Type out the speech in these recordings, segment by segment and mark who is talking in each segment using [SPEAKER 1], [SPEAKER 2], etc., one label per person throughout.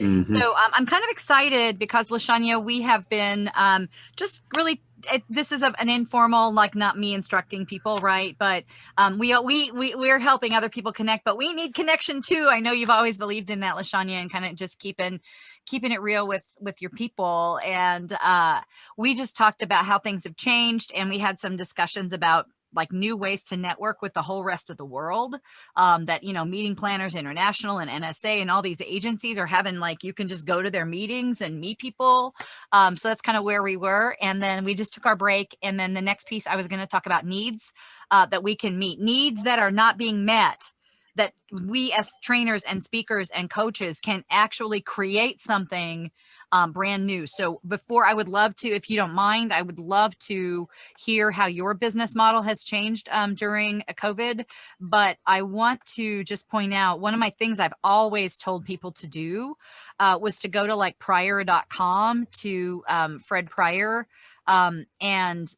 [SPEAKER 1] Hmm.
[SPEAKER 2] So I'm kind of excited because Lashanya, we have been just really. This is an informal, like not me instructing people, right? But we're helping other people connect, but we need connection too. I know you've always believed in that, Lashanya, and kind of just keeping it real with your people. And we just talked about how things have changed, and we had some discussions about like new ways to network with the whole rest of the world. That, you know, Meeting Planners International and NSA and all these agencies are having, like, you can just go to their meetings and meet people. So that's kind of where we were. And then we just took our break. And then the next piece, I was going to talk about needs that we can meet, needs that are not being met, that we as trainers and speakers and coaches can actually create something brand new. So before, I would love to, if you don't mind, I would love to hear how your business model has changed during COVID. But I want to just point out, one of my things I've always told people to do was to go to like Pryor.com, to Fred Pryor, and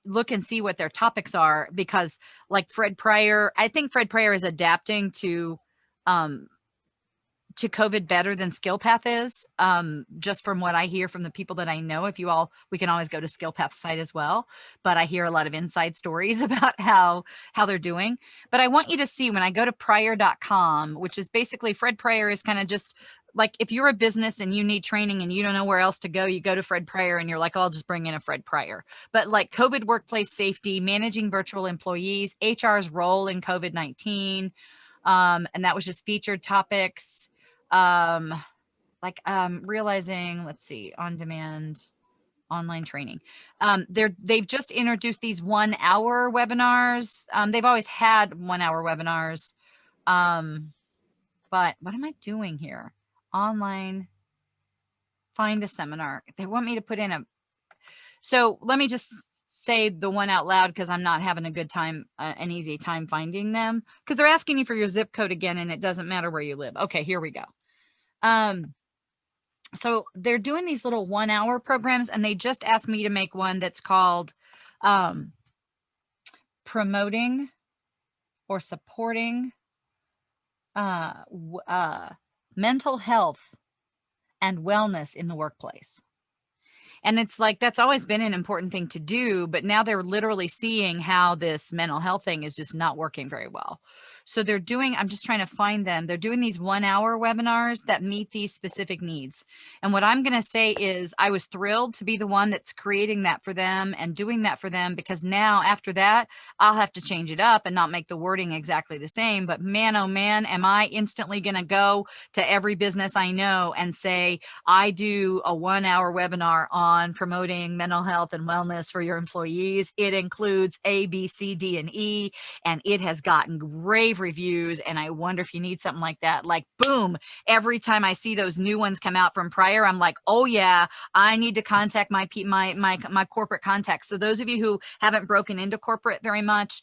[SPEAKER 2] look and see what their topics are, because like Fred Pryor, I think Fred Pryor is adapting um, to COVID better than SkillPath is, just from what I hear from the people that I know. If you all, we can always go to SkillPath site as well, but I hear a lot of inside stories about how they're doing. But I want you to see, when I go to Pryor.com, which is basically, Fred Pryor is kind of just like, if you're a business and you need training and you don't know where else to go, you go to Fred Pryor and you're like, oh, I'll just bring in a Fred Pryor. But like COVID workplace safety, managing virtual employees, HR's role in COVID-19, and that was just featured topics. um Realizing, let's see, on demand online training. They've just introduced these 1 hour webinars. They've always had 1 hour webinars. um but what am I doing here? Online, find a seminar. They want me to put in a, so let me just say the one out loud, because I'm not having a good time, an easy time finding them, because they're asking you for your zip code again, and it doesn't matter where you live. Okay, here we go. um so they're doing these little 1 hour programs, and they just asked me to make one that's called um, promoting or supporting mental health and wellness in the workplace. And it's like, that's always been an important thing to do, but now they're literally seeing how this mental health thing is just not working very well. So they're doing, I'm just trying to find them. They're doing these 1 hour webinars that meet these specific needs. And what I'm going to say is, I was thrilled to be the one that's creating that for them and doing that for them, because now after that, I'll have to change it up and not make the wording exactly the same. But man, oh man, am I instantly going to go to every business I know and say, I do a 1 hour webinar on promoting mental health and wellness for your employees. It includes A, B, C, D, and E, and it has gotten rave reviews. And I wonder if you need something like that. Like, boom, every time I see those new ones come out from Pryor, I'm like, oh yeah, I need to contact my corporate contacts. So those of you who haven't broken into corporate very much,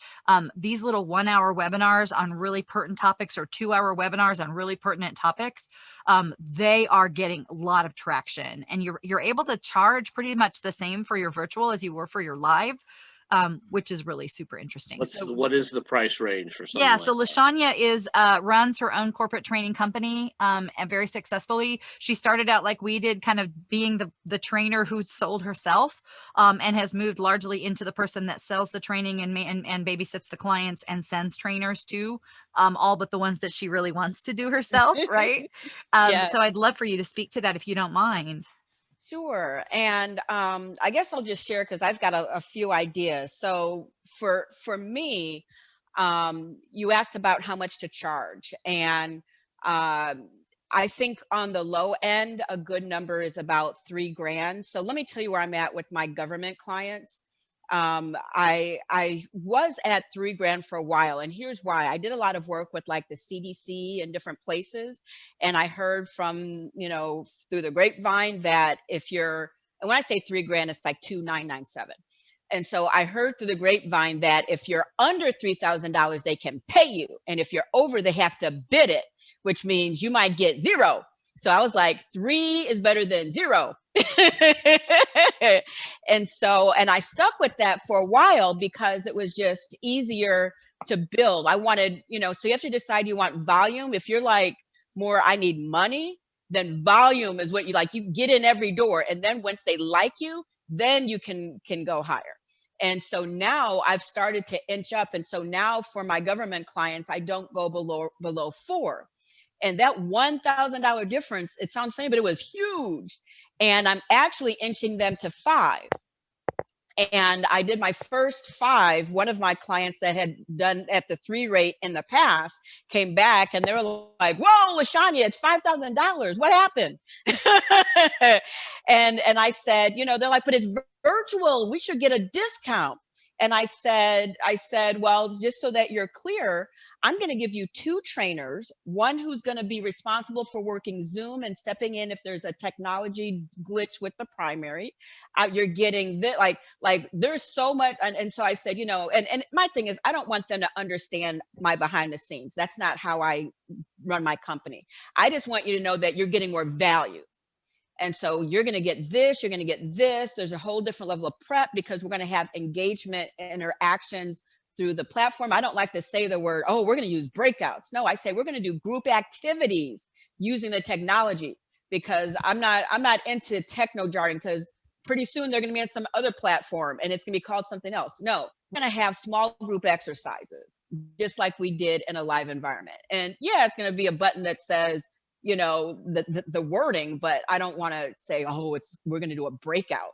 [SPEAKER 2] these little 1 hour webinars on really pertinent topics, or 2 hour webinars on really pertinent topics, they are getting a lot of traction, and you're able to charge pretty much the same for your virtual as you were for your live, which is really super interesting. So
[SPEAKER 1] What is the price range for
[SPEAKER 2] yeah,
[SPEAKER 1] something like
[SPEAKER 2] so
[SPEAKER 1] that?
[SPEAKER 2] Lashanya is runs her own corporate training company, and very successfully. She started out like we did, kind of being the trainer who sold herself, and has moved largely into the person that sells the training and babysits the clients and sends trainers to, all but the ones that she really wants to do herself, right?
[SPEAKER 3] Yeah,
[SPEAKER 2] So I'd love for you to speak to that if you don't mind.
[SPEAKER 3] sure. And I guess I'll just share because I've got a few ideas. So for me, you asked about how much to charge, and um, I think on the low end, a good number is about 3 grand. So let me tell you where I'm at with my government clients. I was at 3 grand for a while, and here's why. I did a lot of work with like the CDC and different places, and I heard from, through the grapevine that if you're, and when I say 3 grand, it's like 2,997. And so I heard through the grapevine that if you're under $3,000, they can pay you. And if you're over, they have to bid it, which means you might get zero. So I was like, three is better than zero. And I stuck with that for a while because it was just easier to build. I wanted, so you have to decide you want volume. If you're like more, I need money, then volume is what you like. You get in every door, and then once they like you, then you can go higher. And so now I've started to inch up. And so now for my government clients, I don't go below 4. And that $1,000 difference, it sounds funny, but it was huge. And I'm actually inching them to 5. And I did my first 5. One of my clients that had done at the 3 rate in the past came back and they were like, "Whoa, LaShanya, it's $5,000. What happened?" and I said, they're like, "But it's virtual. We should get a discount." And I said, "Well, just so that you're clear, I'm going to give you 2 trainers, one who's going to be responsible for working Zoom and stepping in if there's a technology glitch with the primary. You're getting that, like there's so much." And so I said, and my thing is, I don't want them to understand my behind the scenes. That's not how I run my company. I just want you to know that you're getting more value. And so you're going to get this, you're going to get this. There's a whole different level of prep because we're going to have engagement interactions through the platform. I don't like to say the word, "Oh, we're going to use breakouts." No, I say we're going to do group activities using the technology, because I'm not into techno jargon, because pretty soon they're going to be on some other platform and it's going to be called something else. No, we're going to have small group exercises just like we did in a live environment. And yeah, it's going to be a button that says, the wording, but I don't want to say, "Oh, we're going to do a breakout."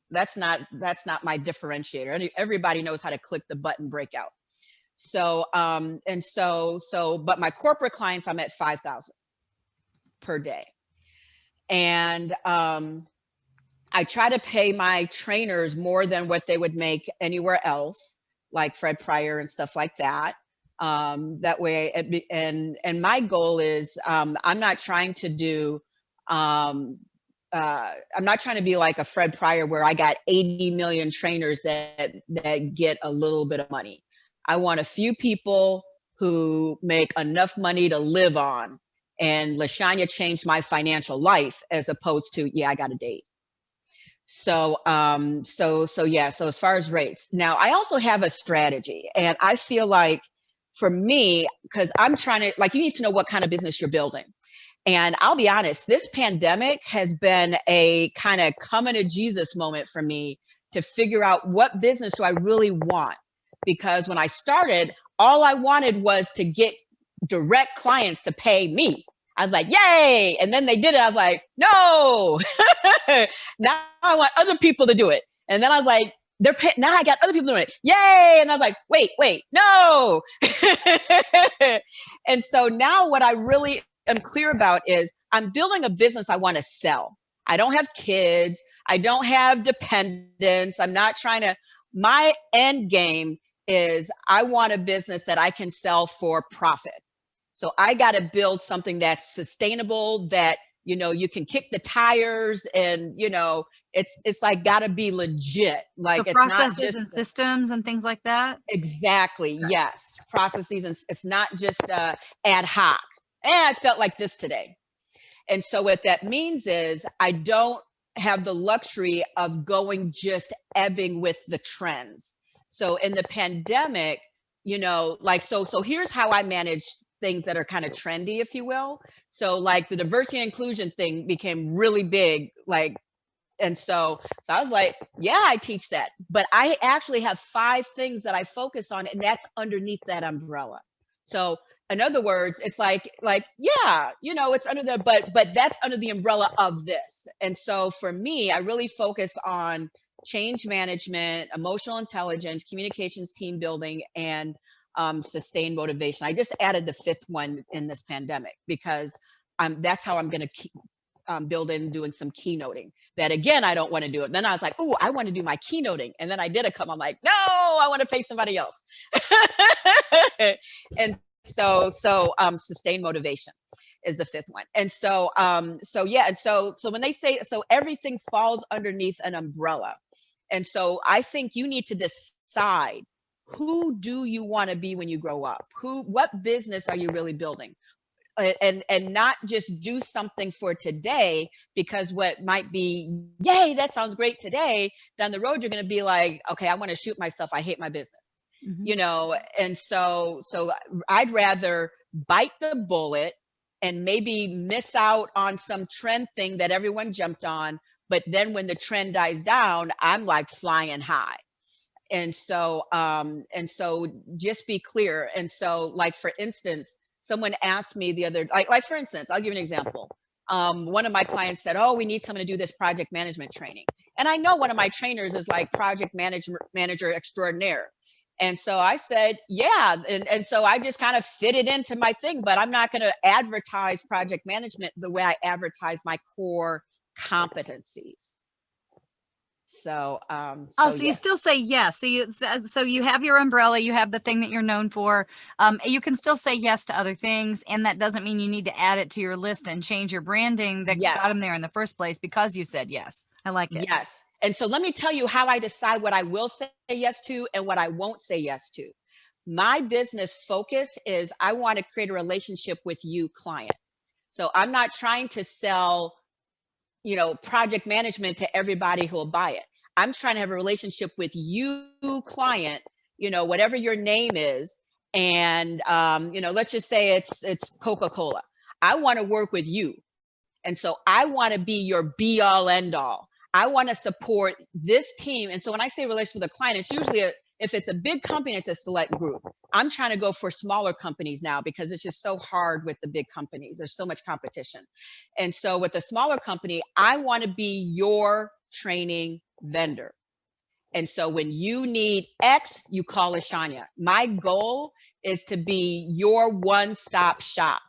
[SPEAKER 3] That's not my differentiator. Everybody knows how to click the button breakout. So, but my corporate clients, I'm at 5,000 per day. And, I try to pay my trainers more than what they would make anywhere else, like Fred Pryor and stuff like that. That way, and my goal is, I'm not trying to do, I'm not trying to be like a Fred Pryor where I got 80 million trainers that get a little bit of money. I want a few people who make enough money to live on. And LaShanya changed my financial life, as opposed to, yeah, I got a date. So, so as far as rates, now I also have a strategy, and I feel like for me, because I'm trying to, like, you need to know what kind of business you're building. And I'll be honest, this pandemic has been a kind of coming to Jesus moment for me to figure out what business do I really want. Because when I started, all I wanted was to get direct clients to pay me. I was like, "Yay!" And then they did it. I was like, "No." Now I want other people to do it. And then I was like, now I got other people doing it. Yay. And I was like, wait, no. And so now what I really am clear about is I'm building a business I want to sell. I don't have kids. I don't have dependents. I'm not trying to, my end game is I want a business that I can sell for profit. So I got to build something that's sustainable, that, you can kick the tires, and, it's like got to be legit. Like,
[SPEAKER 2] So
[SPEAKER 3] it's not
[SPEAKER 2] processes
[SPEAKER 3] just
[SPEAKER 2] and systems and things like that.
[SPEAKER 3] exactly. Yes. Processes. And it's not just ad hoc. And I felt like this today. And so what that means is I don't have the luxury of going just ebbing with the trends. So in the pandemic, so here's how I manage things that are kind of trendy, if you will. So like the diversity and inclusion thing became really big, and so I was like, yeah, I teach that, but I actually have 5 things that I focus on, and that's underneath that umbrella. So in other words, it's like, yeah, it's under the, but that's under the umbrella of this. And so for me, I really focus on change management, emotional intelligence, communications, team building, and sustained motivation. I just added the 5th one in this pandemic because that's how I'm going to keep building, doing some keynoting. That again, I don't want to do it. Then I was like, "Oh, I want to do my keynoting," and then I did a couple. I'm like, "No, I want to pay somebody else." And so sustained motivation is the 5th one. And so yeah, and so when they say, so everything falls underneath an umbrella. And so I think you need to decide, who do you want to be when you grow up? What business are you really building? And not just do something for today, because what might be, yay, that sounds great today, down the road, you're going to be like, okay, I want to shoot myself. I hate my business,
[SPEAKER 2] Mm-hmm.
[SPEAKER 3] and so I'd rather bite the bullet, and maybe miss out on some trend thing that everyone jumped on. But then when the trend dies down, I'm like flying high. And so just be clear. And so, like, for instance, someone asked me the other, like for instance, I'll give you an example. One of my clients said, "Oh, we need someone to do this project management training." And I know one of my trainers is like manager extraordinaire. And so I said, yeah. And so I just kind of fit it into my thing, but I'm not going to advertise project management the way I advertise my core competencies. So,
[SPEAKER 2] Oh,
[SPEAKER 3] so
[SPEAKER 2] so you
[SPEAKER 3] yes,
[SPEAKER 2] still say yes. So you have your umbrella, you have the thing that you're known for. You can still say yes to other things, and that doesn't mean you need to add it to your list and change your branding that got them
[SPEAKER 3] yes.
[SPEAKER 2] there in the first place because you said yes. I like it.
[SPEAKER 3] Yes. And so let me tell you how I decide what I will say yes to and what I won't say yes to. My business focus is I want to create a relationship with you, client. So I'm not trying to sell, project management to everybody who will buy it. I'm trying to have a relationship with you, client, whatever your name is. And, let's just say it's Coca-Cola. I want to work with you. And so I want to be your be all end all. I want to support this team. And so when I say relationship with a client, it's usually if it's a big company, it's a select group. I'm trying to go for smaller companies now because it's just so hard with the big companies. There's so much competition. And so with a smaller company, I want to be your training vendor. And so when you need X, you call Lashanya. My goal is to be your one-stop shop.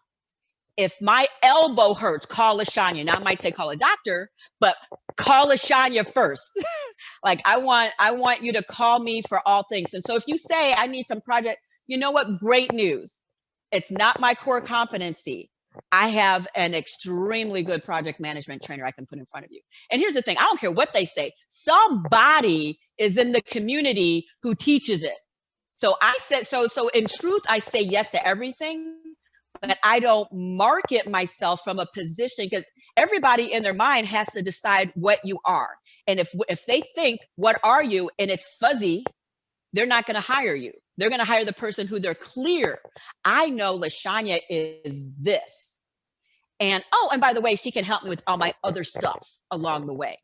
[SPEAKER 3] If my elbow hurts, call Lashanya. Now I might say call a doctor, but call Lashanya first. Like I want you to call me for all things. And so if you say I need some project, you know what? Great news. It's not my core competency. I have an extremely good project management trainer I can put in front of you. And here's the thing, I don't care what they say. Somebody is in the community who teaches it. So I said, so in truth, I say yes to everything, but I don't market myself from a position because everybody in their mind has to decide what you are. And if they think, what are you? And it's fuzzy, they're not going to hire you. They're going to hire the person who they're clear. I know Lashanya is this. And, oh, and by the way, she can help me with all my other stuff along the way.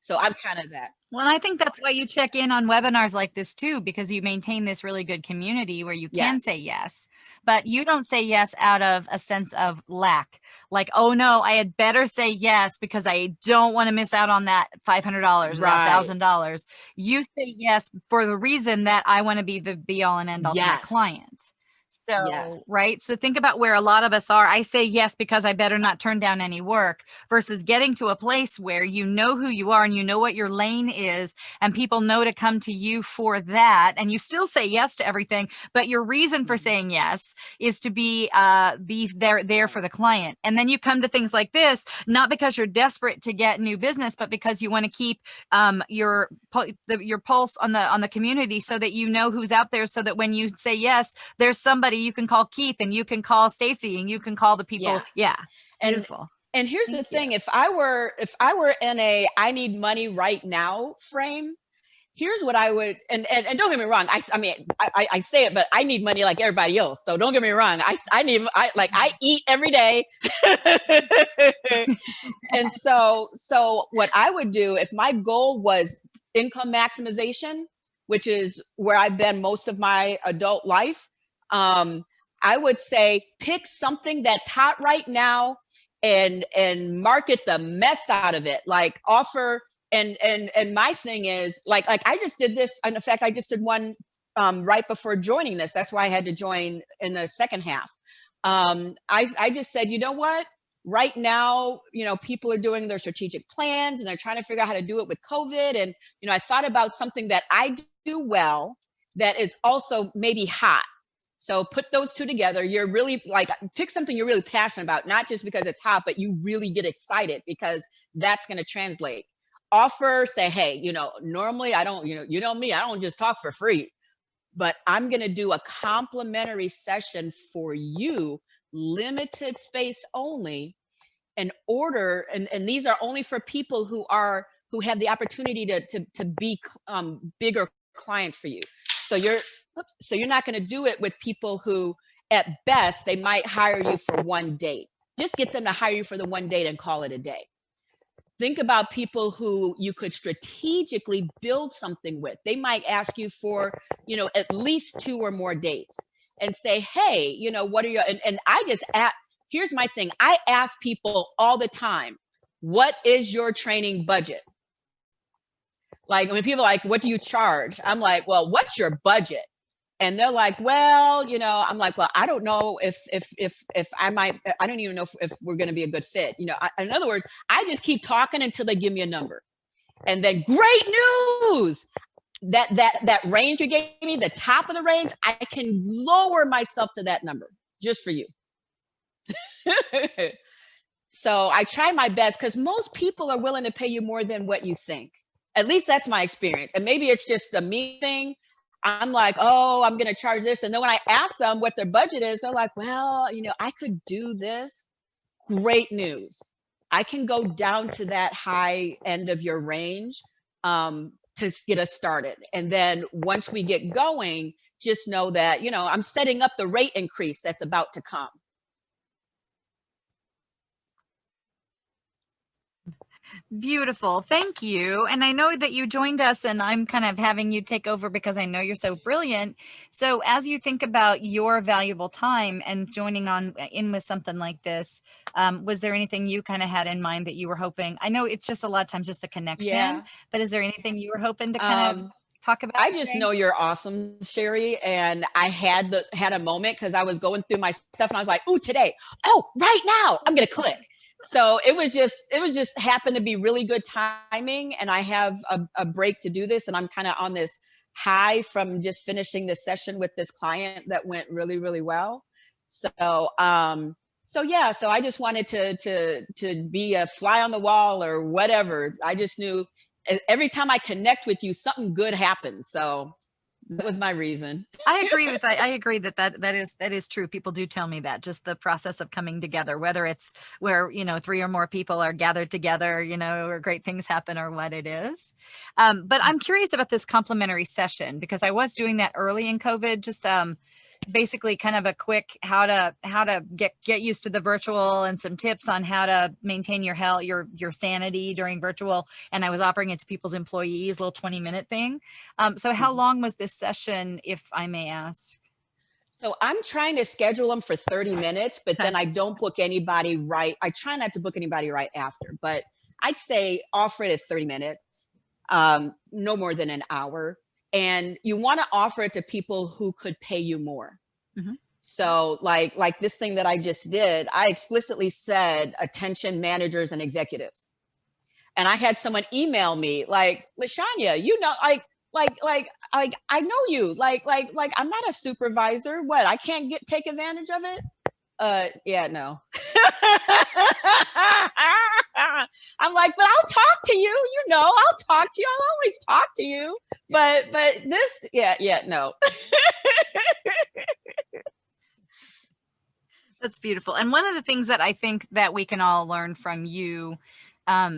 [SPEAKER 3] So I'm kind of that.
[SPEAKER 2] Well, I think that's why you check in on webinars like this too, because you maintain this really good community where you can say yes, but you don't say yes out of a sense of lack. Like, oh no, I had better say yes because I don't want to miss out on that $500 or that $1,000. You say yes for the reason that I want to be the be all and end all to my client. So, right. So think about where a lot of us are. I say yes because I better not turn down any work versus getting to a place where you know who you are and you know what your lane is and people know to come to you for that. And you still say yes to everything, but your reason for saying yes is to be there for the client. And then you come to things like this, not because you're desperate to get new business, but because you want to keep your pulse on the community so that you know who's out there, so that when you say yes, there's somebody you can call Keith and you can call Stacy and you can call the people. Yeah. Beautiful.
[SPEAKER 3] And here's the thing, if I were in a I need money right now frame, here's what I would, and don't get me wrong, I say it, but I need money like everybody else. So don't get me wrong. I eat every day. And so what I would do if my goal was income maximization, which is where I've been most of my adult life, I would say pick something that's hot right now and market the mess out of it. Like offer, and my thing is like I just did this. And in fact, I just did one right before joining this. That's why I had to join in the second half. I just said, you know what? Right now, people are doing their strategic plans and they're trying to figure out how to do it with COVID. And, I thought about something that I do well that is also maybe hot. So put those two together. You're really pick something you're really passionate about, not just because it's hot, but you really get excited because that's going to translate. Offer, say, hey, normally I don't, you know me, I don't just talk for free, but I'm going to do a complimentary session for you, limited space only, and order. And these are only for people who have the opportunity to be bigger clients for you. So you're not going to do it with people who, at best, they might hire you for one date. just get them to hire you for the one date and call it a day. Think about people who you could strategically build something with. They might ask you for, at least 2 or more dates and say, hey, what are your, and I just ask, here's my thing. I ask people all the time, what is your training budget? Like when people are like, what do you charge? I'm like, well, what's your budget? And they're like, well, I'm like, well, I don't know if I don't even know if we're going to be a good fit. In other words, I just keep talking until they give me a number. And then great news, that range you gave me, the top of the range, I can lower myself to that number just for you. So I try my best because most people are willing to pay you more than what you think. At least that's my experience. And maybe it's just a me thing. I'm like, oh, I'm going to charge this. And then when I ask them what their budget is, they're like, well, I could do this. Great news. I can go down to that high end of your range to get us started. And then once we get going, just know that, I'm setting up the rate increase that's about to come.
[SPEAKER 2] Beautiful. Thank you. And I know that you joined us and I'm kind of having you take over because I know you're so brilliant. So as you think about your valuable time and joining on in with something like this, was there anything you kind of had in mind that you were hoping? I know it's just a lot of times just the connection, but is there anything you were hoping to kind of talk about?
[SPEAKER 3] I just know you're awesome, Sherry. And I had a moment because I was going through my stuff and I was like, ooh, today, right now, I'm going to click. So it was just happened to be really good timing. And I have a break to do this. And I'm kind of on this high from just finishing this session with this client that went really, really well. So, yeah, so I just wanted to be a fly on the wall or whatever. I just knew every time I connect with you, something good happens. So that was my reason.
[SPEAKER 2] I agree with that. I agree that is true. People do tell me that, just the process of coming together, whether it's where, 3 or more people are gathered together, or great things happen or what it is. But I'm curious about this complimentary session because I was doing that early in COVID, just basically kind of a quick how to get used to the virtual and some tips on how to maintain your health, your sanity during virtual. And I was offering it to people's employees, a little 20-minute thing. So how long was this session, if I may ask?
[SPEAKER 3] So I'm trying to schedule them for 30 minutes, but then I don't book anybody right. I try not to book anybody right after, but I'd say offer it at 30 minutes, no more than an hour. And you want to offer it to people who could pay you more. Mm-hmm. So like this thing that I just did, I explicitly said attention managers and executives. And I had someone email me like, LaShanya, I know you, like, I'm not a supervisor. What? I can't take advantage of it? Yeah, no. I'm like, but I'll talk to you, I'll talk to you. I'll always talk to you. But this, yeah, no.
[SPEAKER 2] That's beautiful. And one of the things that I think that we can all learn from you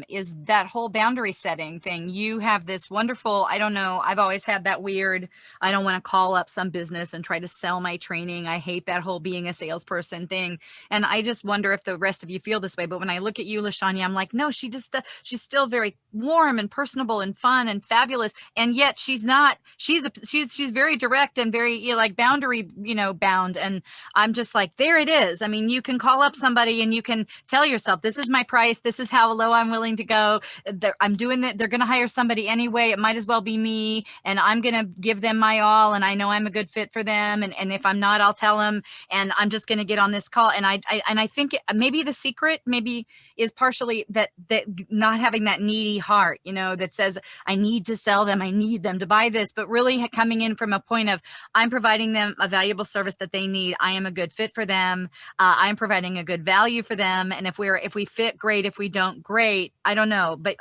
[SPEAKER 2] is that whole boundary setting thing. You have this wonderful, I don't know, I've always had that weird, I don't want to call up some business and try to sell my training. I hate that whole being a salesperson thing. And I just wonder if the rest of you feel this way. But when I look at you, LaShanya, I'm like, no, she's still very warm and personable and fun and fabulous. And yet she's not, she's very direct and very boundary, bound. And I'm just like, there it is. I mean, you can call up somebody and you can tell yourself, this is my price. This is how low I'm willing to go. I'm doing that. They're going to hire somebody anyway. It might as well be me. And I'm going to give them my all. And I know I'm a good fit for them. And if I'm not, I'll tell them. And I'm just going to get on this call. And I think maybe the secret maybe is partially that not having that needy heart, that says, I need to sell them. I need them to buy this, but really coming in from a point of, I'm providing them a valuable service that they need. I am a good fit for them. I'm providing a good value for them. And if we fit, great. If we don't, great. I don't know, but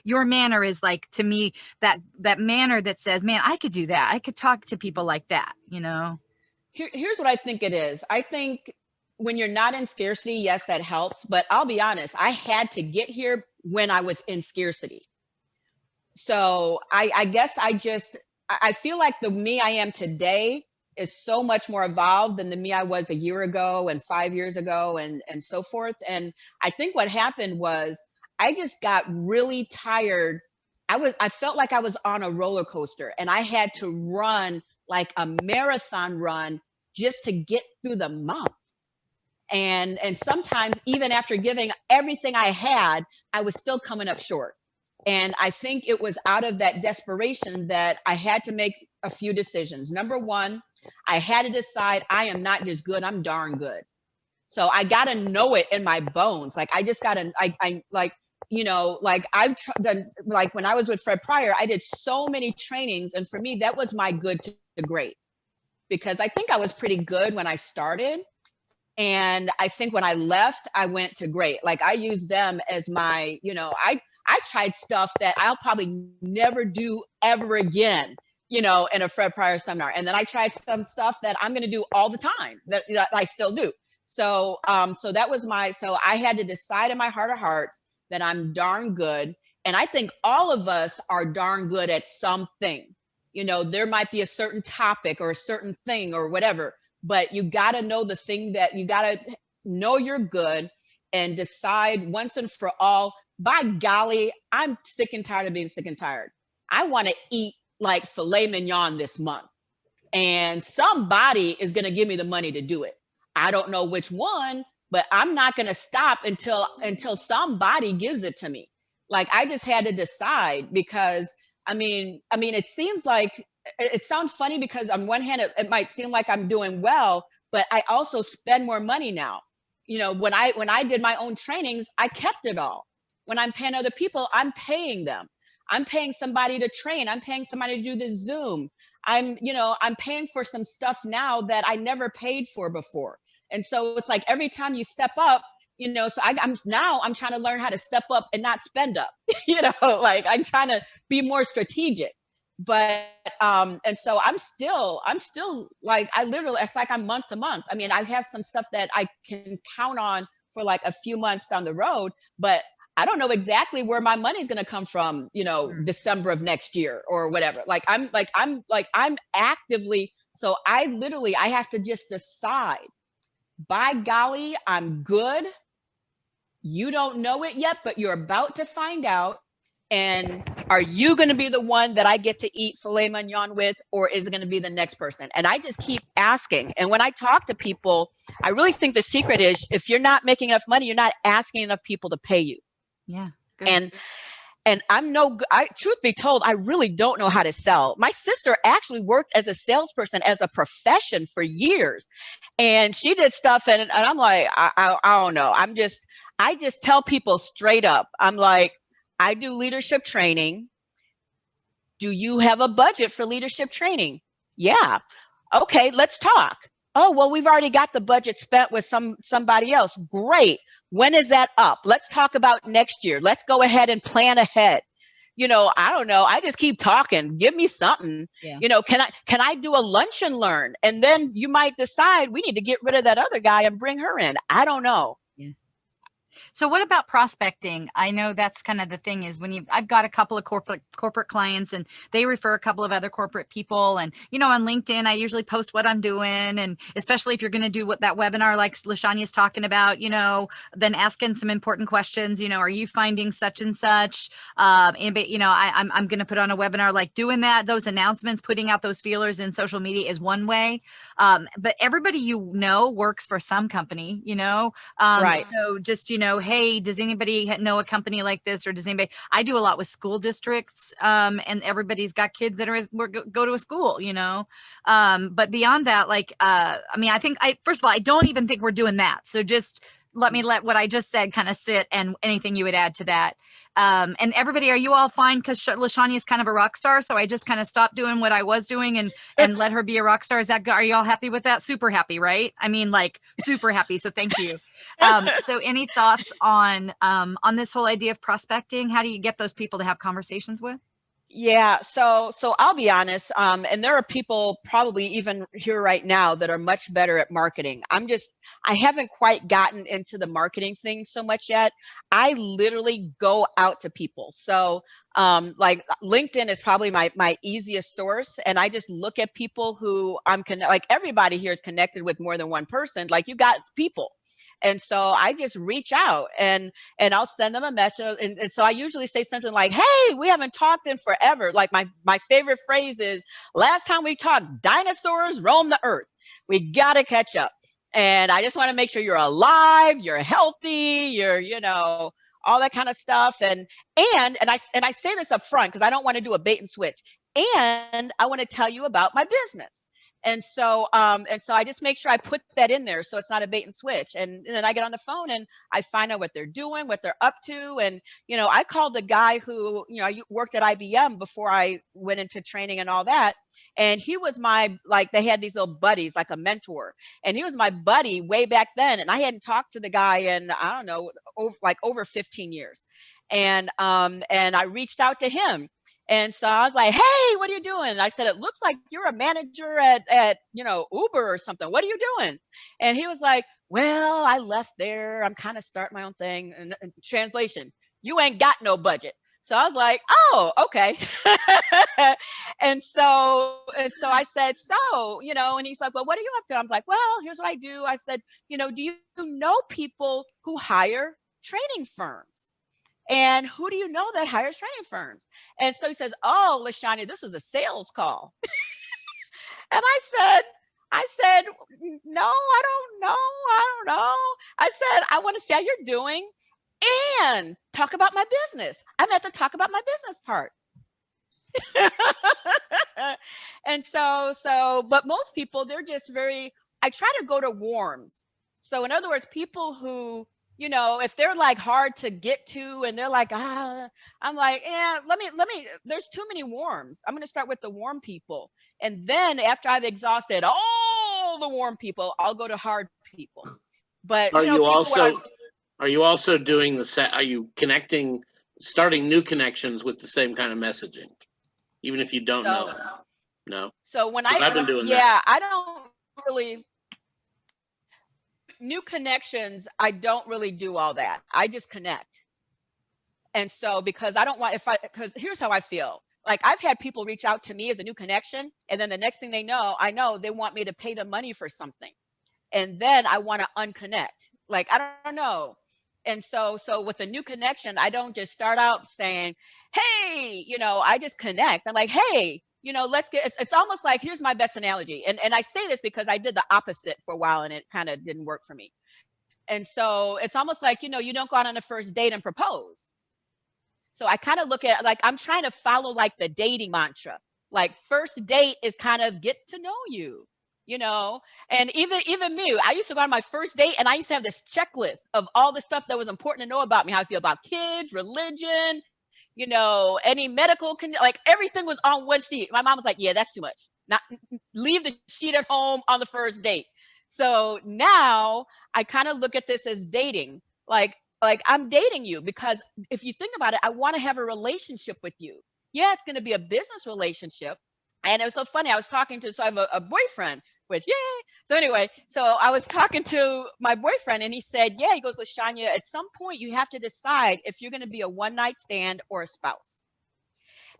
[SPEAKER 2] your manner is like, to me, that manner that says, man, I could do that. I could talk to people like that,
[SPEAKER 3] Here's what I think it is. I think when you're not in scarcity, yes, that helps. But I'll be honest, I had to get here when I was in scarcity. So I guess I feel like the me I am today is so much more evolved than the me I was a year ago and 5 years ago and so forth. And I think what happened was I just got really tired. I felt like I was on a roller coaster and I had to run like a marathon run just to get through the month. And sometimes even after giving everything I had, I was still coming up short. And I think it was out of that desperation that I had to make a few decisions. Number one, I had to decide I am not just good, I'm darn good. So I got to know it in my bones. Like I just got to, I like, you know, like done, like when I was with Fred Pryor, I did so many trainings. And for me, that was my good to great, because I think I was pretty good when I started. And I think when I left, I went to great. Like I used them as my, you know, I tried stuff that I'll probably never do ever again, you know, in a Fred Pryor seminar. And then I tried some stuff that I'm going to do all the time that I still do. So, so that was so I had to decide in my heart of hearts that I'm darn good. And I think all of us are darn good at something. You know, there might be a certain topic or a certain thing or whatever, but you got to know the thing that you got to know you're good and decide once and for all, by golly, I'm sick and tired of being sick and tired. I want to eat like filet mignon this month, and somebody is going to give me the money to do it. I don't know which one, but I'm not going to stop until somebody gives it to me. Like I just had to decide, because I mean, it seems like it sounds funny because on one hand, it might seem like I'm doing well, but I also spend more money now. You know, when I did my own trainings, I kept it all. When I'm paying other people, I'm paying them. I'm paying somebody to train. I'm paying somebody to do the Zoom. I'm paying for some stuff now that I never paid for before. And so it's like every time you step up, you know, so I'm trying to learn how to step up and not spend up, you know, like I'm trying to be more strategic. But and so I'm still like, I literally, it's like I'm month to month. I mean, I have some stuff that I can count on for like a few months down the road, but I don't know exactly where my money's going to come from, you know, December of next year or whatever. I'm actively, so I have to just decide, by golly, I'm good. You don't know it yet, but you're about to find out. And are you going to be the one that I get to eat filet mignon with, or is it going to be the next person? And I just keep asking. And when I talk to people, I really think the secret is, if you're not making enough money, you're not asking enough people to pay you.
[SPEAKER 2] Yeah. Good.
[SPEAKER 3] And truth be told, I really don't know how to sell. My sister actually worked as a salesperson as a profession for years. And she did stuff. And I'm like, I don't know. I just tell people straight up. I'm like, I do leadership training. Do you have a budget for leadership training? Yeah. Okay, let's talk. Oh, well, we've already got the budget spent with somebody else. Great. When is that up? Let's talk about next year. Let's go ahead and plan ahead. You know, I don't know. I just keep talking. Give me something. Yeah. You know, can I do a lunch and learn? And then you might decide we need to get rid of that other guy and bring her in. I don't know.
[SPEAKER 2] So what about prospecting? I know that's kind of the thing, is when I've got a couple of corporate clients, and they refer a couple of other corporate people. And, you know, on LinkedIn, I usually post what I'm doing. And especially if you're going to do that webinar, like LaShania's talking about, you know, then asking some important questions, you know, are you finding such and such? And, you know, I'm going to put on a webinar, like doing those announcements, putting out those feelers in social media is one way. But everybody, you know, works for some company, you know,
[SPEAKER 3] right.
[SPEAKER 2] So just, you know, hey, does anybody know a company like this? Or does anybody, I do a lot with school districts, and everybody's got kids that go to a school, you know? But beyond that, like, I mean, first of all, I don't even think we're doing that. So just let what I just said kind of sit, and anything you would add to that. And everybody, are you all fine? Because LaShania is kind of a rock star. So I just kind of stopped doing what I was doing and let her be a rock star. Are you all happy with that? Super happy, right? I mean, like super happy. So thank you. So any thoughts on this whole idea of prospecting? How do you get those people to have conversations with?
[SPEAKER 3] Yeah, so I'll be honest, and there are people probably even here right now that are much better at marketing. I haven't quite gotten into the marketing thing so much yet. I literally go out to people. So, like LinkedIn is probably my easiest source, and I just look at people who like everybody here is connected with more than one person. Like you got people. And so I just reach out and I'll send them a message. And so I usually say something like, "Hey, we haven't talked in forever." Like my favorite phrase is, "Last time we talked, dinosaurs roamed the earth. We got to catch up." And I just want to make sure you're alive, you're healthy, all that kind of stuff. And I say this up front because I don't want to do a bait and switch. And I want to tell you about my business. And so I just make sure I put that in there so it's not a bait and switch. And then I get on the phone and I find out what they're doing, what they're up to. And, I called a guy who, I worked at IBM before I went into training and all that. And he was like, they had these little buddies, like a mentor. And he was my buddy way back then. And I hadn't talked to the guy in, I don't know, over 15 years. And I reached out to him. And so I was like, "Hey, what are you doing?" And I said, "It looks like you're a manager at Uber or something. What are you doing?" And he was like, "Well, I left there. I'm kind of starting my own thing." And translation, "You ain't got no budget." So I was like, "Oh, okay." And so I said, and he's like, "Well, what are you up to?" I was like, "Well, here's what I do." I said, "Do you know people who hire training firms? And who do you know that hires training firms?" And so he says, "Oh, LaShanya, this is a sales call." And I said, "No, I don't know. I don't know." I said, "I want to see how you're doing and talk about my business. I'm at the talk about my business part." But most people, they're just I try to go to warms. So in other words, people who, if they're like hard to get to and they're like, I'm like, "Yeah, there's too many warms. I'm going to start with the warm people. And then after I've exhausted all the warm people, I'll go to hard people." But,
[SPEAKER 1] Are you
[SPEAKER 3] people what
[SPEAKER 1] also are you also doing the set? Are you starting new connections with the same kind of messaging, even if you don't know them? No.
[SPEAKER 3] So when
[SPEAKER 1] I've been doing that.
[SPEAKER 3] I don't really new connections. I don't really do all that. I just connect. And so because I don't want because here's how I feel. Like I've had people reach out to me as a new connection, and then the next thing I know they want me to pay them money for something, and then I want to unconnect. Like I don't know. And so with a new connection, I don't just start out saying, "Hey," I just connect. I'm like, "Hey, let's get." It's almost like, here's my best analogy, and I say this because I did the opposite for a while and it kind of didn't work for me. And so it's almost like, you don't go out on a first date and propose. So I kind of look at, like, I'm trying to follow like the dating mantra. Like first date is kind of get to know you, you know. And even me, I used to go on my first date and I used to have this checklist of all the stuff that was important to know about me, how I feel about kids, religion, any medical like everything was on one sheet. My mom was like, "Yeah, that's too much. Not leave the sheet at home on the first date." So now I kind of look at this as dating. Like I'm dating you because if you think about it, I want to have a relationship with you. Yeah, it's going to be a business relationship. And it was so funny. I was talking to, so I have a boyfriend, which, yay. So anyway, so I was talking to my boyfriend and he said, yeah, he goes, "LaShanya, at some point you have to decide if you're going to be a one night stand or a spouse."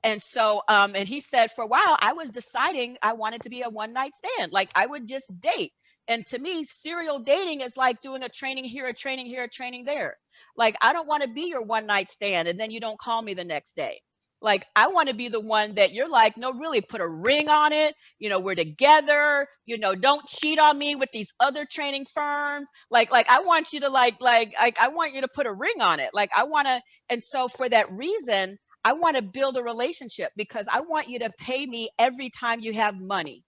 [SPEAKER 3] And so, and he said, for a while, I was deciding I wanted to be a one night stand. Like I would just date. And to me, serial dating is like doing a training here, a training here, a training there. Like, I don't want to be your one night stand and then you don't call me the next day. Like, I want to be the one that you're like, "No, really put a ring on it. We're together. Don't cheat on me with these other training firms." Like I want you to I want you to put a ring on it. Like I want to. And so for that reason, I want to build a relationship because I want you to pay me every time you have money.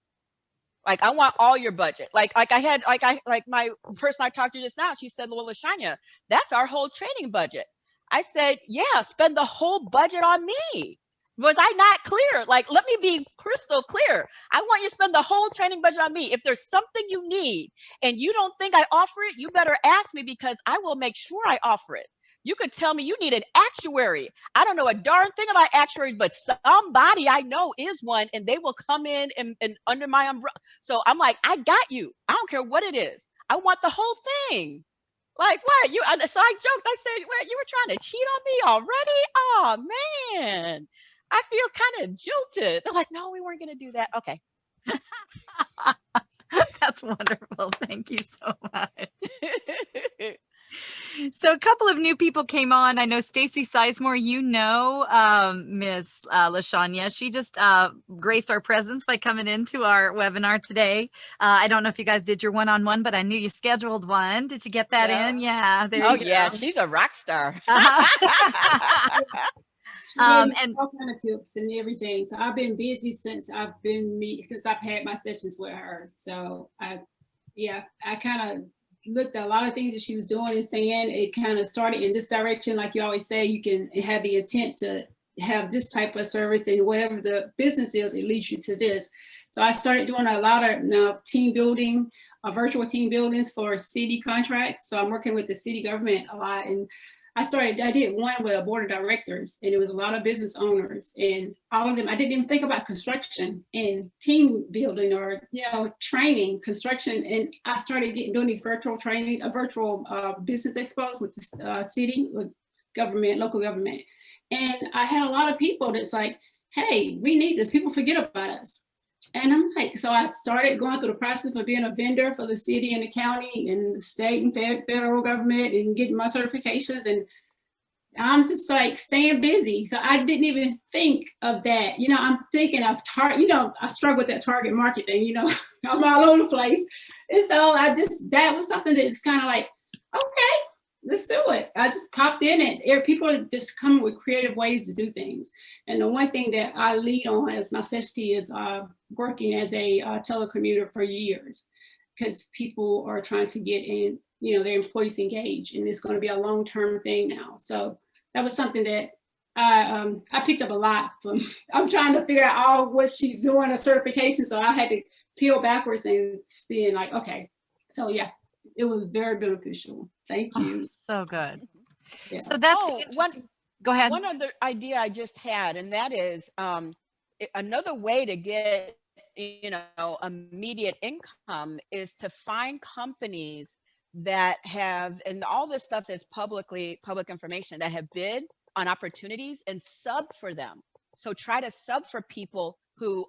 [SPEAKER 3] Like I want all your budget. Like my person I talked to just now, she said, "Well, LaShanya, that's our whole training budget." I said, "Yeah, spend the whole budget on me." Was I not clear? Like, let me be crystal clear. I want you to spend the whole training budget on me. If there's something you need and you don't think I offer it, you better ask me because I will make sure I offer it. You could tell me you need an actuary. I don't know a darn thing about actuaries, but somebody I know is one, and they will come in and under my umbrella. So I'm like, I got you. I don't care what it is. I want the whole thing. Like what? So I joked. I said, "What? You were trying to cheat on me already? Oh man, I feel kind of jilted." They're like, "No, we weren't going to do that." Okay.
[SPEAKER 2] That's wonderful. Thank you so much. So a couple of new people came on. I know Stacy Sizemore, Miss LaShanya. She just graced our presence by coming into our webinar today. I don't know if you guys did your one-on-one, but I knew you scheduled one. Did you get that in? Yeah, there you go.
[SPEAKER 3] Yeah, she's a rock star.
[SPEAKER 2] And
[SPEAKER 4] all kind of tips and everything. So I've been busy since I've had my sessions with her. So I kind of looked at a lot of things that she was doing and saying. It kind of started in this direction. Like you always say, you can have the intent to have this type of service, and whatever the business is, it leads you to this. So I started doing a lot of team building, virtual team buildings for city contracts. So I'm working with the city government a lot, and I did one with a board of directors, and it was a lot of business owners, and all of them, I didn't even think about construction and team building or, training construction. And I started doing these virtual training, virtual business expos with the city, with government, local government. And I had a lot of people that's like, hey, we need this. People forget about us. And I'm like, so I started going through the process of being a vendor for the city and the county and the state and federal government and getting my certifications. And I'm just like staying busy. So I didn't even think of that. I'm thinking of I struggle with that target market thing, I'm all over the place. And so that was something that's kind of like, okay, let's do it. I just popped in and people are just coming with creative ways to do things. And the one thing that I lead on as my specialty is working as a telecommuter for years, because people are trying to get in, their employees engaged, and it's going to be a long-term thing now. So that was something that I picked up a lot from. I'm trying to figure out all what she's doing, a certification. So I had to peel backwards and see, like, okay. So yeah, it was very beneficial. Thank you.
[SPEAKER 2] Oh, so good.
[SPEAKER 4] Yeah.
[SPEAKER 2] So that's go ahead.
[SPEAKER 3] One other idea I just had, and that is another way to get immediate income is to find companies that have, and all this stuff is public information, that have bid on opportunities and sub for them. So try to sub for people who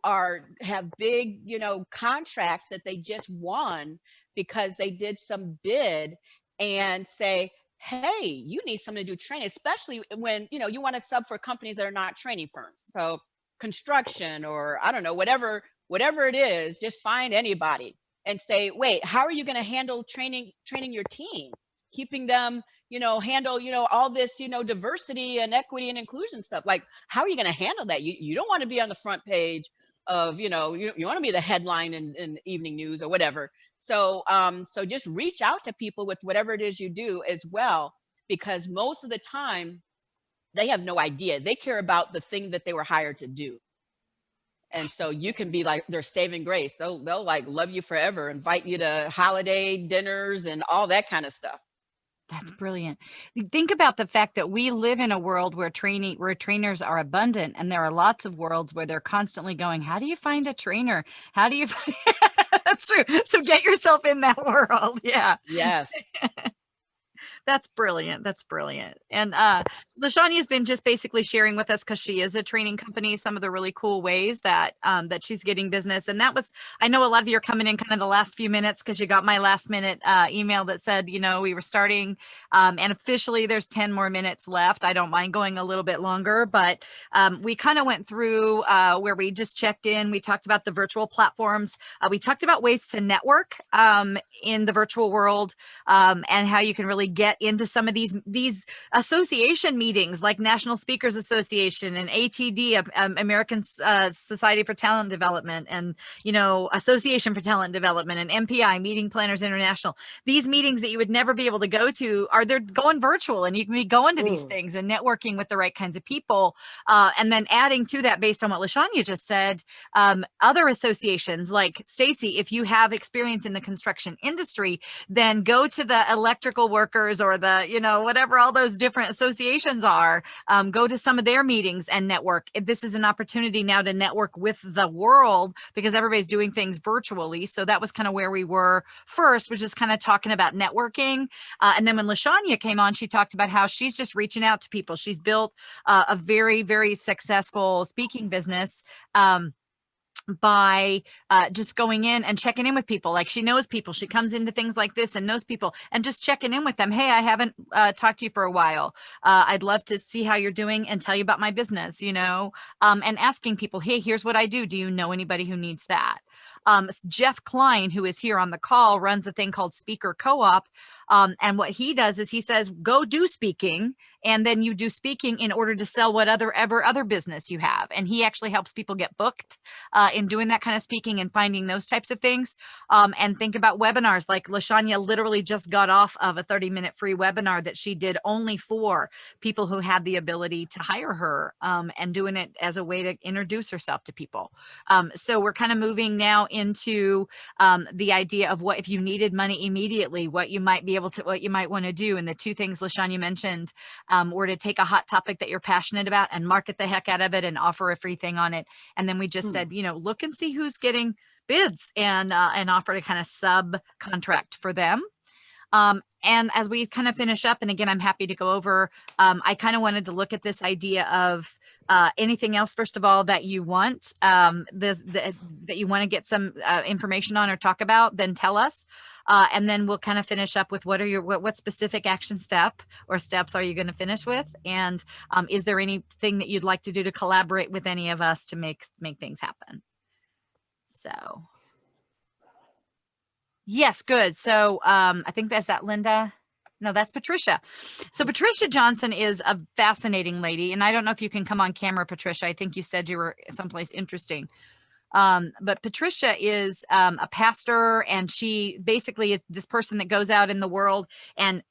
[SPEAKER 3] have big, contracts that they just won because they did some bid, and say, hey, you need someone to do training, especially when, you want to sub for companies that are not training firms. So construction, or I don't know, whatever it is, just find anybody and say, wait, how are you going to handle training your team, keeping them, handle, all this, diversity and equity and inclusion stuff. Like, how are you going to handle that? You don't want to be on the front page of, you want to be the headline in evening news or whatever. So, so just reach out to people with whatever it is you do as well, because most of the time they have no idea. They care about the thing that they were hired to do. And so you can be like their saving grace. They'll like love you forever, invite you to holiday dinners and all that kind of stuff.
[SPEAKER 2] That's brilliant. Think about the fact that we live in a world where trainers are abundant, and there are lots of worlds where they're constantly going, how do you find a trainer? How do you find... That's true. So get yourself in that world. Yeah.
[SPEAKER 3] Yes.
[SPEAKER 2] That's brilliant. That's brilliant. And LaShanya has been just basically sharing with us, because she is a training company, some of the really cool ways that that she's getting business. And that was, I know a lot of you are coming in kind of the last few minutes because you got my last minute email that said, we were starting, and officially there's 10 more minutes left. I don't mind going a little bit longer, but we kind of went through where we just checked in. We talked about the virtual platforms. We talked about ways to network in the virtual world, and how you can really get into some of these association meetings meetings like National Speakers Association and ATD, American Society for Talent Development, and, you know, Association for Talent Development, and MPI, Meeting Planners International. These meetings that you would never be able to go to they're going virtual, and you can be going to these things and networking with the right kinds of people. And then adding to that, based on what LaShanya just said, other associations like Stacy, if you have experience in the construction industry, then go to the electrical workers or the, you know, whatever all those different associations are, go to some of their meetings and network. This is an opportunity now to network with the world because everybody's doing things virtually. So that was kind of where we were first, was just kind of talking about networking. And then when LaShanya came on, she talked about how she's just reaching out to people. She's built a very, very successful speaking business by just going in and checking in with people. Like, she knows people. She comes into things like this and knows people and just checking in with them. Hey, I haven't talked to you for a while. I'd love to see how you're doing and tell you about my business, you know, and asking people, hey, here's what I do. Do you know anybody who needs that? Jeff Klein, who is here on the call, runs a thing called Speaker Co-op. And what he does is he says, go do speaking, and then you do speaking in order to sell whatever other business you have. And he actually helps people get booked in doing that kind of speaking and finding those types of things. And think about webinars. Like LaShanya literally just got off of a 30-minute free webinar that she did only for people who had the ability to hire her, and doing it as a way to introduce herself to people. So we're kind of moving now into the idea of what if you needed money immediately, what you might be able to, what you might want to do. And the two things LaShanya mentioned were to take a hot topic that you're passionate about and market the heck out of it and offer a free thing on it. And then we just said, you know, look and see who's getting bids and offer to kind of subcontract for them. And as we kind of finish up, and again, I'm happy to go over, I kind of wanted to look at this idea of anything else, first of all, that you want, that you want to get some information on or talk about, then tell us. And then we'll kind of finish up with what specific action step or steps are you going to finish with? And is there anything that you'd like to do to collaborate with any of us to make things happen? So. Yes, good. So I think that's Linda. No, that's Patricia. So Patricia Johnson is a fascinating lady. And I don't know if you can come on camera, Patricia. I think you said you were someplace interesting. But Patricia is a pastor, and she basically is this person that goes out in the world and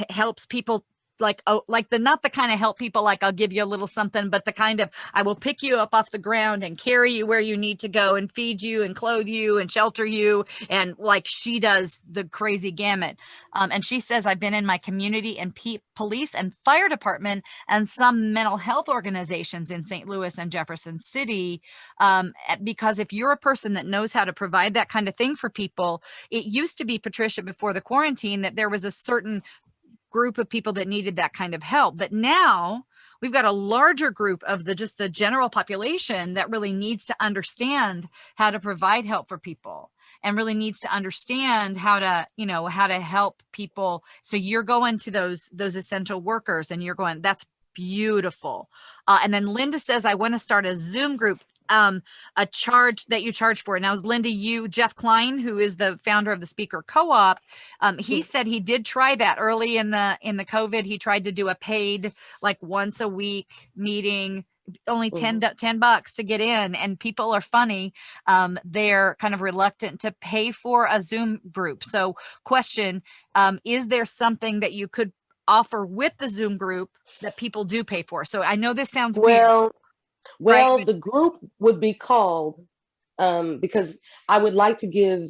[SPEAKER 2] helps people. Like not the kind of help people like I'll give you a little something, but the kind of I will pick you up off the ground and carry you where you need to go and feed you and clothe you and shelter you. And like she does the crazy gamut. And she says, I've been in my community and police and fire department and some mental health organizations in St. Louis and Jefferson City. Because if you're a person that knows how to provide that kind of thing for people, it used to be, Patricia, before the quarantine, that there was a certain group of people that needed that kind of help. But now we've got a larger group of just the general population that really needs to understand how to provide help for people and really needs to understand how to help people. So you're going to those essential workers and you're going, that's beautiful. And then Linda says, I want to start a Zoom group, a charge that you charge for. Now, Linda, Jeff Klein, who is the founder of the Speaker Co-op, he said he did try that early in the COVID. He tried to do a paid, like once a week meeting, only $10 to get in, and people are funny. They're kind of reluctant to pay for a Zoom group. So question, is there something that you could offer with the Zoom group that people do pay for? So I know this sounds weird.
[SPEAKER 5] Well,
[SPEAKER 2] right?
[SPEAKER 5] The group would be called, because I would like to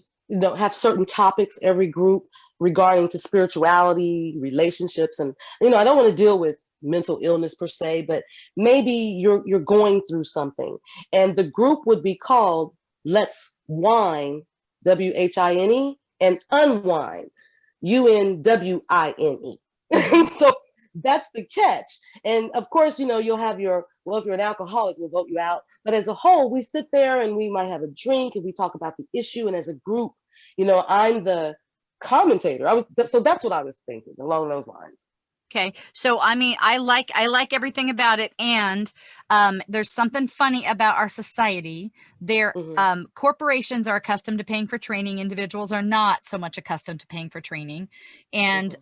[SPEAKER 5] have certain topics every group regarding to spirituality, relationships, and I don't want to deal with mental illness per se, but maybe you're going through something, and the group would be called Let's Wine, WHINE, and Unwind, UNWINE. So that's the catch. And of course, you'll have if you're an alcoholic, we'll vote you out. But as a whole, we sit there and we might have a drink and we talk about the issue. And as a group, I'm the commentator. So that's what I was thinking along those lines.
[SPEAKER 2] Okay. So, I mean, I like everything about it. And there's something funny about our society. Corporations are accustomed to paying for training. Individuals are not so much accustomed to paying for training. And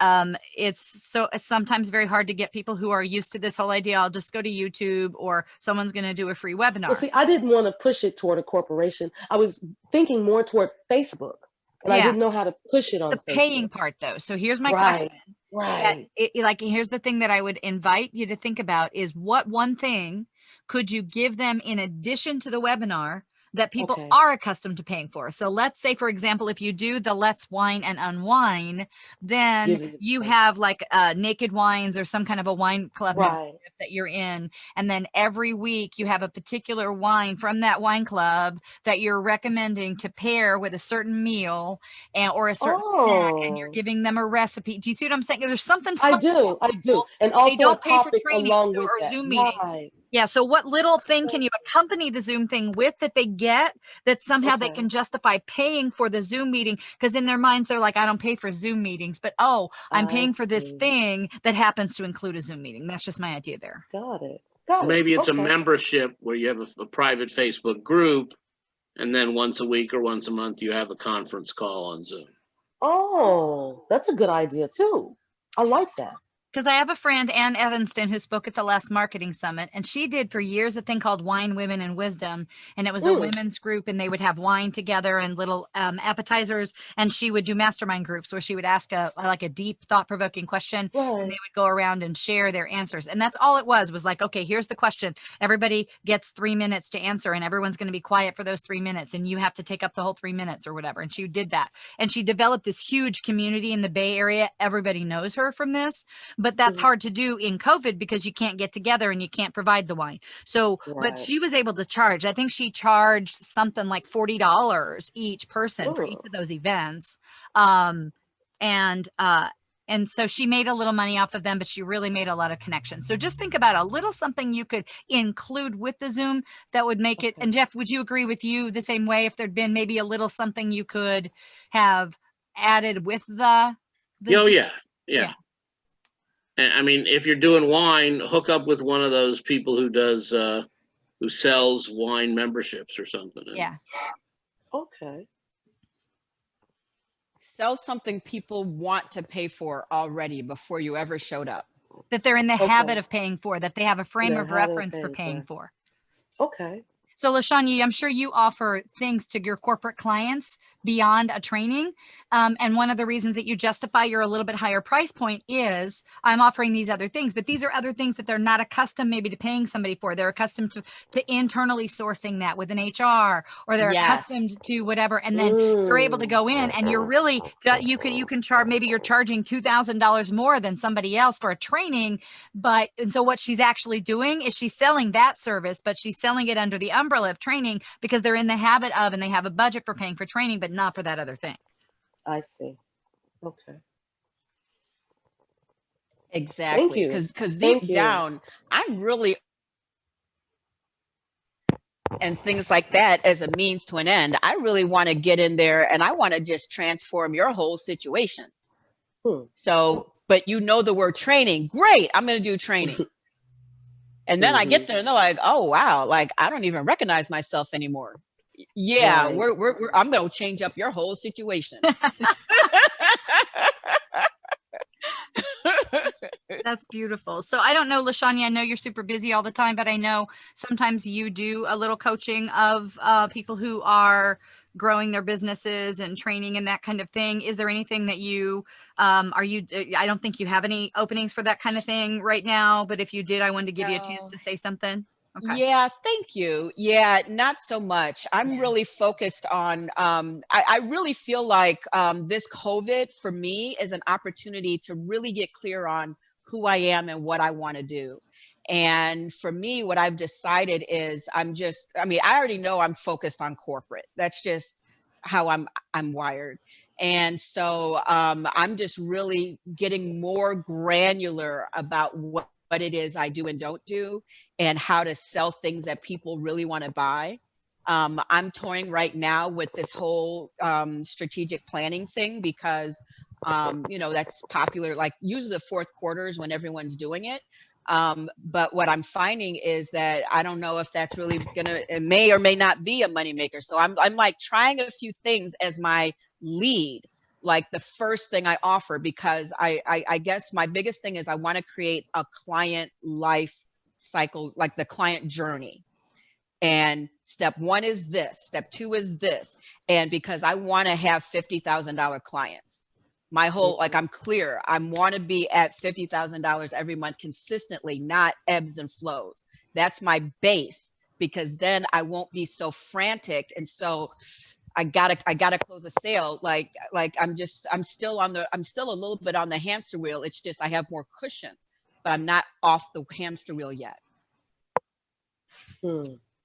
[SPEAKER 2] it's sometimes very hard to get people who are used to this whole idea. I'll just go to YouTube, or someone's going to do a free
[SPEAKER 5] Well,
[SPEAKER 2] webinar.
[SPEAKER 5] see, I didn't want to push it toward a corporation. I was thinking more toward Facebook, and I
[SPEAKER 2] Yeah.
[SPEAKER 5] didn't know how to push it on
[SPEAKER 2] The paying
[SPEAKER 5] Facebook.
[SPEAKER 2] part, though. So here's my
[SPEAKER 5] Right,
[SPEAKER 2] question.
[SPEAKER 5] right.
[SPEAKER 2] Like, here's the thing that I would invite you to think about is, what one thing could you give them in addition to the webinar that people
[SPEAKER 5] Okay.
[SPEAKER 2] are accustomed to paying for? So let's say, for example, if you do the Let's Wine and Unwine, then
[SPEAKER 5] Give it
[SPEAKER 2] you
[SPEAKER 5] a-
[SPEAKER 2] have like Naked Wines or some kind of a wine club
[SPEAKER 5] Right.
[SPEAKER 2] membership that you're in. And then every week you have a particular wine from that wine club that you're recommending to pair with a certain meal or a certain snack, and you're
[SPEAKER 5] Oh,
[SPEAKER 2] giving them a recipe. Do you see what I'm saying? There's something
[SPEAKER 5] I
[SPEAKER 2] fun
[SPEAKER 5] do,
[SPEAKER 2] for
[SPEAKER 5] I do.
[SPEAKER 2] people.
[SPEAKER 5] And
[SPEAKER 2] They
[SPEAKER 5] also a
[SPEAKER 2] don't pay for
[SPEAKER 5] topic
[SPEAKER 2] training
[SPEAKER 5] along with
[SPEAKER 2] or
[SPEAKER 5] that.
[SPEAKER 2] Zoom meeting.
[SPEAKER 5] Right.
[SPEAKER 2] Yeah. So what little thing can you accompany the Zoom thing with that they get, that somehow they
[SPEAKER 5] Okay.
[SPEAKER 2] can justify paying for the Zoom meeting? Because in their minds, they're like, I don't pay for Zoom meetings, but I'm
[SPEAKER 5] I
[SPEAKER 2] paying for this
[SPEAKER 5] see.
[SPEAKER 2] thing that happens to include a Zoom meeting. That's just my idea there.
[SPEAKER 5] Got it. Got it.
[SPEAKER 1] Maybe it's a
[SPEAKER 5] Okay.
[SPEAKER 1] membership where you have a private Facebook group, and then once a week or once a month, you have a conference call on Zoom.
[SPEAKER 5] Oh, that's a good idea too. I like that.
[SPEAKER 2] Because I have a friend, Ann Evanston, who spoke at the last marketing summit, and she did for years a thing called Wine, Women, and Wisdom. And it was a
[SPEAKER 5] Mm.
[SPEAKER 2] women's group, and they would have wine together and little appetizers. And she would do mastermind groups where she would ask a deep, thought-provoking question. And
[SPEAKER 5] Right.
[SPEAKER 2] they would go around and share their answers. And that's all it was like, okay, here's the question. Everybody gets 3 minutes to answer, and everyone's going to be quiet for those 3 minutes. And you have to take up the whole 3 minutes or whatever. And she did that. And she developed this huge community in the Bay Area. Everybody knows her from this. But that's
[SPEAKER 5] Mhm.
[SPEAKER 2] hard to do in COVID because you can't get together and you can't provide the wine. So, but
[SPEAKER 5] Right.
[SPEAKER 2] she was able to charge. I think she charged something like $40 each person for each
[SPEAKER 5] Oh,
[SPEAKER 2] of those events. Um, and so she made a little money off of them, but she really made a lot of connections. So just think about a little something you could include with the Zoom that would make it.
[SPEAKER 5] okay.
[SPEAKER 2] And Jeff, would you agree with you the same way? If there'd been maybe a little something you could have added with the
[SPEAKER 1] Oh,
[SPEAKER 2] Zoom?
[SPEAKER 1] yeah.
[SPEAKER 2] Yeah.
[SPEAKER 1] And I mean, if you're doing wine, hook up with one of those people who sells wine memberships or something. And
[SPEAKER 2] Yeah.
[SPEAKER 5] Okay.
[SPEAKER 3] Sell something people want to pay for already before you ever showed up.
[SPEAKER 2] That they're in the habit
[SPEAKER 5] Okay.
[SPEAKER 2] of paying for, that they have a frame
[SPEAKER 5] They're
[SPEAKER 2] of
[SPEAKER 5] habit of
[SPEAKER 2] reference for
[SPEAKER 5] paying
[SPEAKER 2] paying for.
[SPEAKER 5] Okay.
[SPEAKER 2] So LaShanya, I'm sure you offer things to your corporate clients beyond a training. And one of the reasons that you justify your a little bit higher price point is I'm offering these other things, but these are other things that they're not accustomed maybe to paying somebody for. They're accustomed to internally sourcing that with an HR, or they're
[SPEAKER 3] Yes.
[SPEAKER 2] accustomed to whatever. And then you're able to go in and you're really, you can charge, maybe you're charging $2,000 more than somebody else for a training. And so what she's actually doing is she's selling that service, but she's selling it under the umbrella of training because they're in the habit of, and they have a budget for paying for training, but not for that other thing.
[SPEAKER 5] I see. Okay.
[SPEAKER 3] Exactly.
[SPEAKER 5] you.
[SPEAKER 3] Because
[SPEAKER 5] Thank
[SPEAKER 3] deep
[SPEAKER 5] you.
[SPEAKER 3] down, I'm really, and things like that as a means to an end. I really want to get in there and I want to just transform your whole situation. So, but you know the word training. Great. I'm going to do training. And then I get there and they're like, oh, wow. Like, I don't even recognize myself anymore. Yeah,
[SPEAKER 5] Right.
[SPEAKER 3] I'm going to change up your whole situation.
[SPEAKER 2] That's beautiful. So I don't know, LaShanya, I know you're super busy all the time, but I know sometimes you do a little coaching of people who are growing their businesses and training and that kind of thing. Is there anything that I don't think you have any openings for that kind of thing right now, but if you did, I wanted to give you a chance to say something. Okay.
[SPEAKER 3] Yeah, thank you. Yeah, not so much. I'm really focused on, I really feel like this COVID for me is an opportunity to really get clear on who I am and what I want to do. And for me, what I've decided is I already know I'm focused on corporate. That's just how I'm wired. And so I'm just really getting more granular about what it is I do and don't do, and how to sell things that people really want to buy. I'm toying right now with this whole strategic planning thing because That's popular, like usually the fourth quarter is when everyone's doing it. But what I'm finding is that I don't know if that's really it may or may not be a moneymaker. So I'm like trying a few things as my lead, like the first thing I offer, because I guess my biggest thing is I want to create a client life cycle, like the client journey. And step one is this, step two is this. And because I want to have $50,000 clients, my whole, like, I'm clear, I want to be at $50,000 every month consistently, not ebbs and flows. That's my base, because then I won't be so frantic. And so I gotta close a sale. Like I'm still a little bit on the hamster wheel. It's just, I have more cushion, but I'm not off the hamster wheel yet.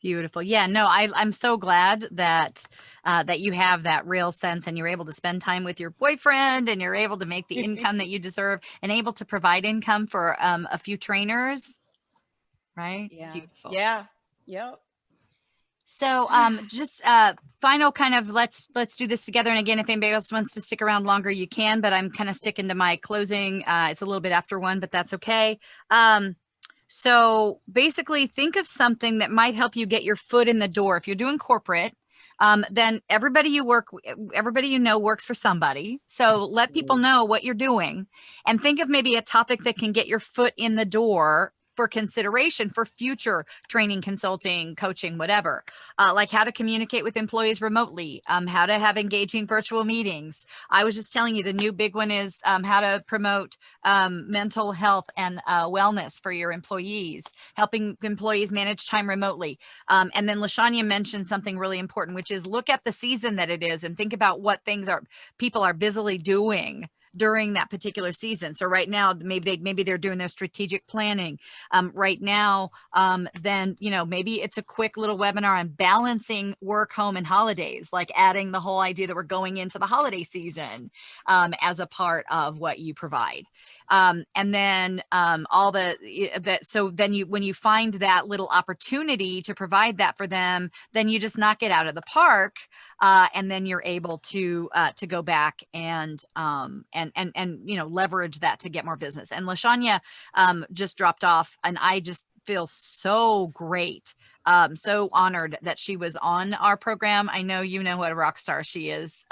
[SPEAKER 2] Beautiful. Yeah, no, I'm so glad that that you have that real sense, and you're able to spend time with your boyfriend, and you're able to make the income that you deserve, and able to provide income for a few trainers, right?
[SPEAKER 3] Yeah.
[SPEAKER 2] Beautiful.
[SPEAKER 3] Yeah. Yep.
[SPEAKER 2] So just final kind of, let's do this together. And again, if anybody else wants to stick around longer, you can, but I'm kind of sticking to my closing. It's a little bit after 1, but that's okay. So basically think of something that might help you get your foot in the door. If you're doing corporate, then everybody you know works for somebody. So let people know what you're doing, and think of maybe a topic that can get your foot in the door for consideration for future training, consulting, coaching, whatever, like how to communicate with employees remotely, how to have engaging virtual meetings. I was just telling you the new big one is how to promote mental health and wellness for your employees, helping employees manage time remotely. And then LaShanya mentioned something really important, which is look at the season that it is and think about what things people are busily doing during that particular season. So right now, maybe they're doing their strategic planning. Right now, then, maybe it's a quick little webinar on balancing work, home, and holidays, like adding the whole idea that we're going into the holiday season as a part of what you provide. And then so then when you find that little opportunity to provide that for them, then you just knock it out of the park. And then you're able to go back and leverage that to get more business. And LaShanya just dropped off, and I just feel so great, so honored that she was on our program. I know you know what a rock star she is,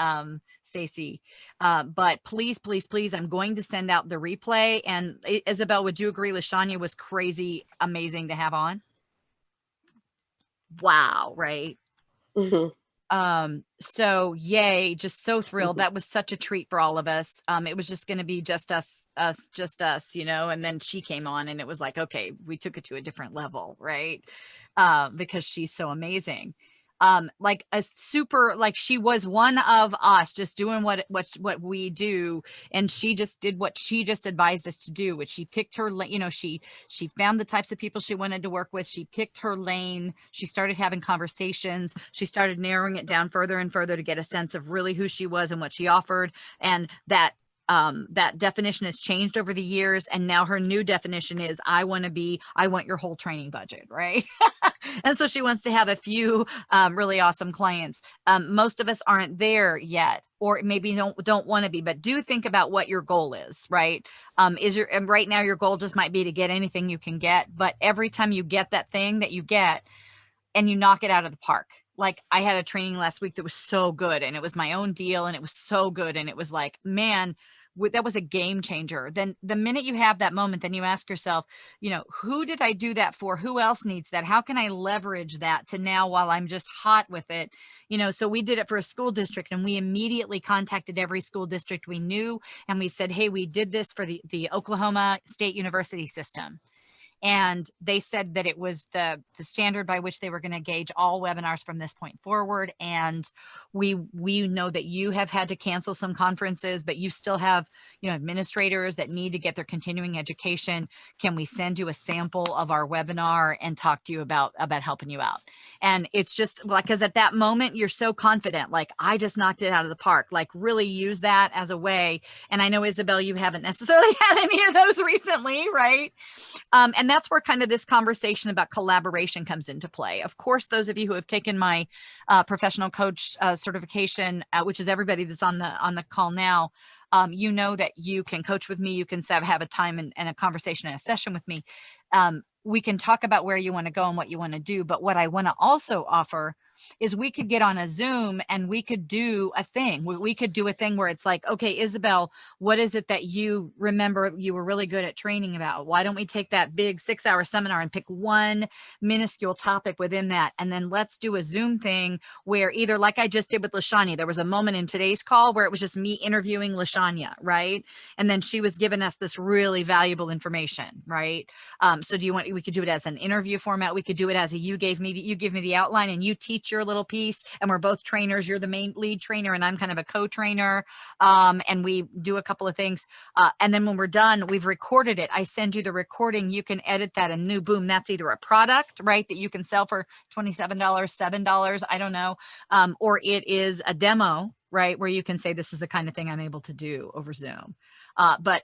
[SPEAKER 2] Stacy. But please, I'm going to send out the replay. And Isabel, would you agree LaShanya was crazy amazing to have on? Wow, right?
[SPEAKER 5] Mm-hmm.
[SPEAKER 2] So yay, just so thrilled. That was such a treat for all of us. It was just going to be just us, and then she came on, and it was like, okay, we took it to a different level, right? Because she's so amazing. She was one of us, just doing what we do, and she just did what she just advised us to do, which she picked her, she found the types of people she wanted to work with. She picked her lane. She started having conversations. She started narrowing it down further and further to get a sense of really who she was and what she offered, and that definition has changed over the years. And now her new definition is, I want your whole training budget, right? And so she wants to have a few really awesome clients. Most of us aren't there yet, or maybe don't want to be, but do think about what your goal is, right? Right now your goal just might be to get anything you can get, but every time you get that thing that you get and you knock it out of the park. Like I had a training last week that was so good, and it was my own deal, and it was so good. And it was like, man, that was a game changer. Then the minute you have that moment, then you ask yourself, who did I do that for? Who else needs that? How can I leverage that to now while I'm just hot with it? So we did it for a school district, and we immediately contacted every school district we knew. And we said, hey, we did this for the Oklahoma State University system. And they said that it was the standard by which they were going to gauge all webinars from this point forward. And we know that you have had to cancel some conferences, but you still have, administrators that need to get their continuing education. Can we send you a sample of our webinar and talk to you about helping you out? And it's just like, because at that moment you're so confident, like I just knocked it out of the park, like really use that as a way. And I know, Isabel, you haven't necessarily had any of those recently, right? And and that's where kind of this conversation about collaboration comes into play. Of course, those of you who have taken my professional coach certification, which is everybody that's on the call now, you know that you can coach with me. You can have a time and a conversation and a session with me. We can talk about where you want to go and what you want to do. But what I want to also offer is we could get on a Zoom and we could do a thing. We could do a thing where it's like, okay, Isabel, what is it that you remember you were really good at training about? Why don't we take that big 6-hour seminar and pick one minuscule topic within that? And then let's do a Zoom thing where either, like I just did with LaShanya, there was a moment in today's call where it was just me interviewing LaShanya, right? And then she was giving us this really valuable information, right? So we could do it as an interview format. We could do it as you give me the outline and you teach your little piece, and we're both trainers. You're the main lead trainer and I'm kind of a co-trainer. And we do a couple of things. And then when we're done, we've recorded it. I send you the recording. You can edit that and boom, that's either a product, right, that you can sell for $27, $7, I don't know. Or it is a demo, right, where you can say, this is the kind of thing I'm able to do over Zoom. But